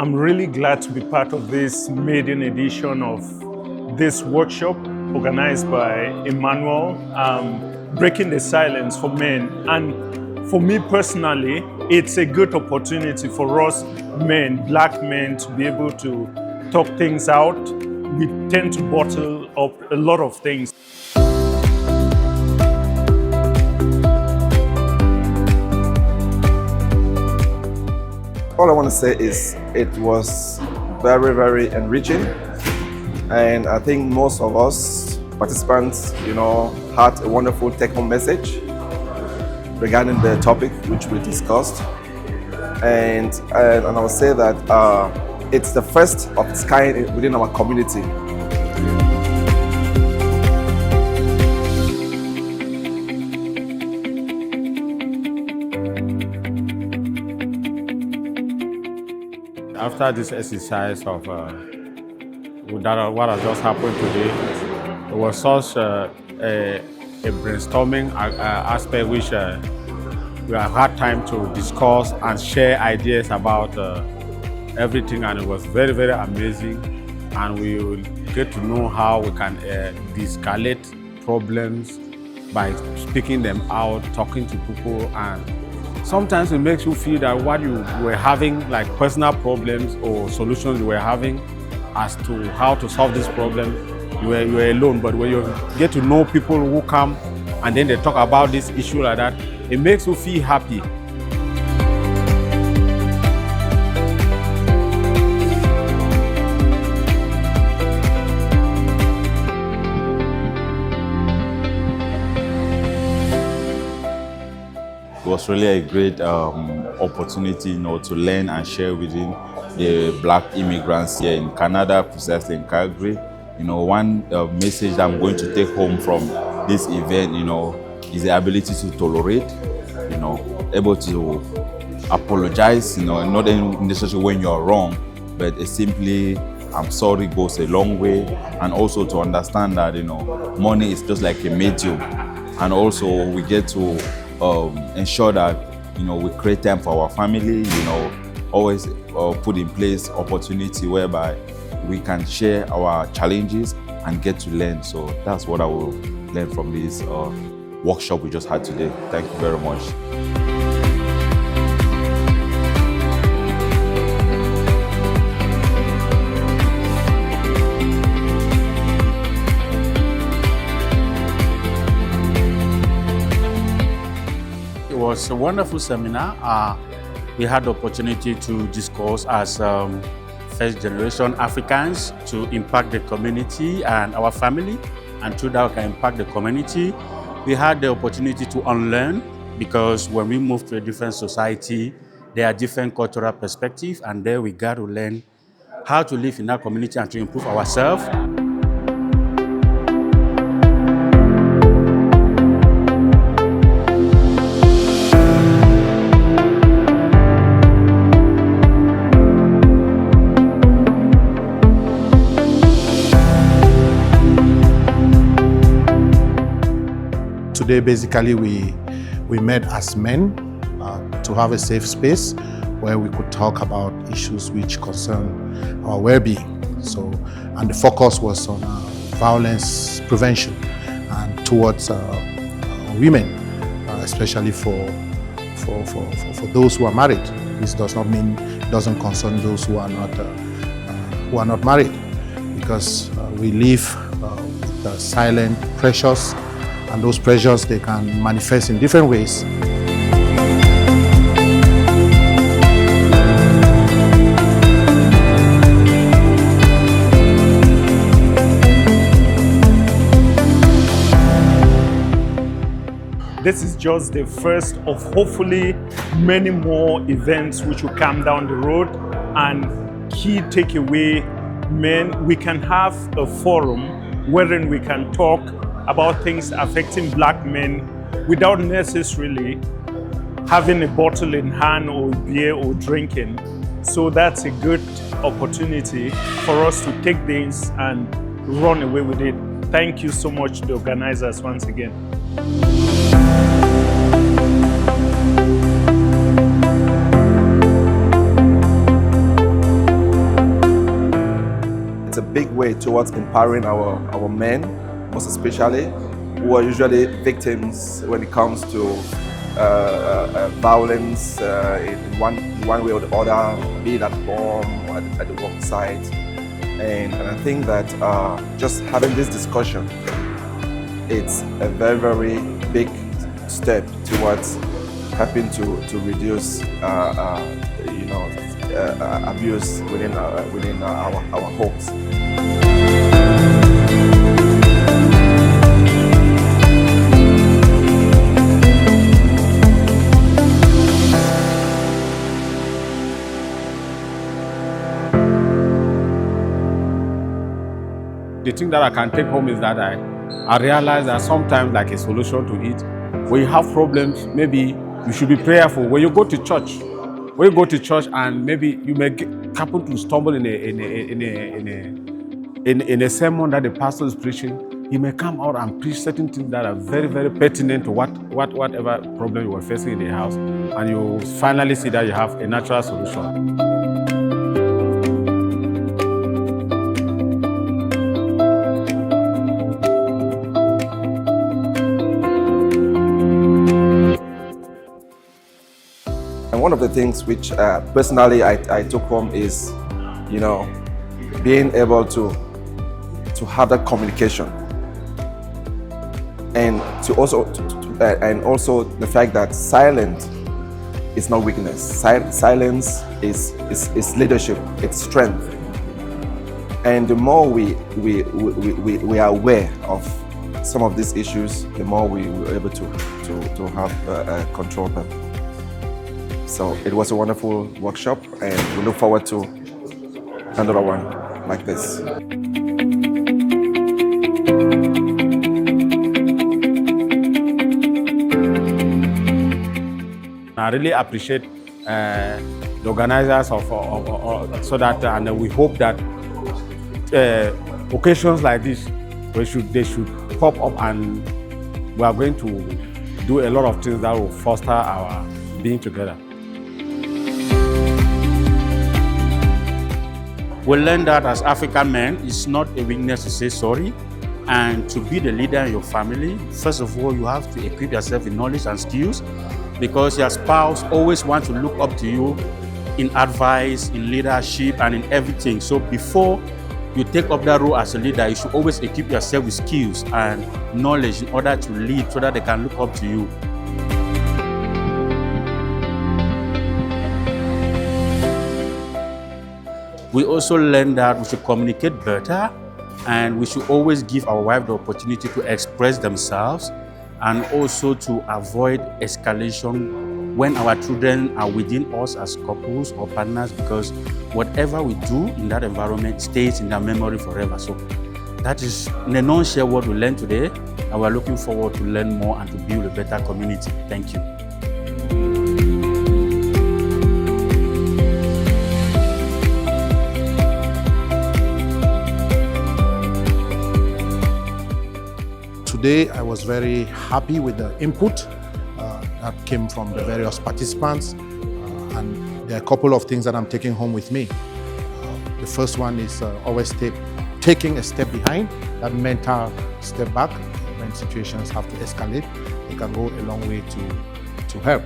I'm really glad to be part of this maiden edition of this workshop organized by Emmanuel, Breaking the Silence for Men. And for me personally, it's a good opportunity for us men, black men, to be able to talk things out. We tend to bottle up a lot of things. All I want to say is it was very, very enriching, and I think most of us participants, had a wonderful take-home message regarding the topic which we discussed, and I would say that it's the first of its kind within our community. After this exercise of what has just happened today, it was such a brainstorming aspect which we have had time to discuss and share ideas about everything, and it was very, very amazing. And we will get to know how we can de-escalate problems by speaking them out, talking to people, and sometimes it makes you feel that what you were having, like personal problems or solutions you were having as to how to solve this problem, you were alone. But when you get to know people who come and then they talk about this issue like that, it makes you feel happy. It was really a great opportunity, to learn and share within the Black immigrants here in Canada, precisely in Calgary. One message that I'm going to take home from this event, is the ability to tolerate, able to apologize, not necessarily when you're wrong, but simply I'm sorry goes a long way, and also to understand that, money is just like a medium, and also we get to ensure that we create time for our family, always put in place opportunity whereby we can share our challenges and get to learn. So that's what I will learn from this workshop we just had today. Thank you very much. It was a wonderful seminar. We had the opportunity to discuss as first-generation Africans to impact the community and our family, and through that we can impact the community. We had the opportunity to unlearn, because when we move to a different society, there are different cultural perspectives, and there we got to learn how to live in our community and to improve ourselves. Today, basically, we met as men to have a safe space where we could talk about issues which concern our well-being. And the focus was on violence prevention and towards women, especially for those who are married. This does not mean it doesn't concern those who are not married, because we live with silent pressures. And those pressures, they can manifest in different ways. This is just the first of hopefully many more events which will come down the road. And key takeaway, men, we can have a forum wherein we can talk about things affecting black men without necessarily having a bottle in hand or beer or drinking. So that's a good opportunity for us to take this and run away with it. Thank you so much to the organizers once again. it's a big way towards empowering our men, most especially, who are usually victims when it comes to violence in one way or the other, be it at home or at the work site. And I think that just having this discussion, it's a very, very big step towards helping to reduce abuse within our homes. The thing that I can take home is that I realize that sometimes, like a solution to it, when you have problems, maybe you should be prayerful. When you go to church, and maybe you may happen to stumble in a sermon that the pastor is preaching, he may come out and preach certain things that are very, very pertinent to whatever problem you were facing in the house, and you finally see that you have a natural solution. And one of the things which personally I took home is, being able to have that communication, and to also the fact that silence is not weakness. Silence is leadership. It's strength. And the more we are aware of some of these issues, the more we were able to have control them. So it was a wonderful workshop, and we look forward to another one like this. I really appreciate the organizers of so that, and we hope that occasions like this, they should pop up, and we are going to do a lot of things that will foster our being together. We learned that as African men, it's not a weakness to say sorry. And to be the leader in your family, first of all, you have to equip yourself with knowledge and skills, because your spouse always wants to look up to you in advice, in leadership, and in everything. So before you take up that role as a leader, you should always equip yourself with skills and knowledge in order to lead, so that they can look up to you. We also learned that we should communicate better, and we should always give our wife the opportunity to express themselves, and also to avoid escalation when our children are within us as couples or partners, because whatever we do in that environment stays in their memory forever. So that is, in a nutshell, what we learned today, and we're looking forward to learn more and to build a better community. Thank you. Today, I was very happy with the input that came from the various participants, and there are a couple of things that I'm taking home with me. The first one is always taking a step behind, that mental step back when situations have to escalate. It can go a long way to help.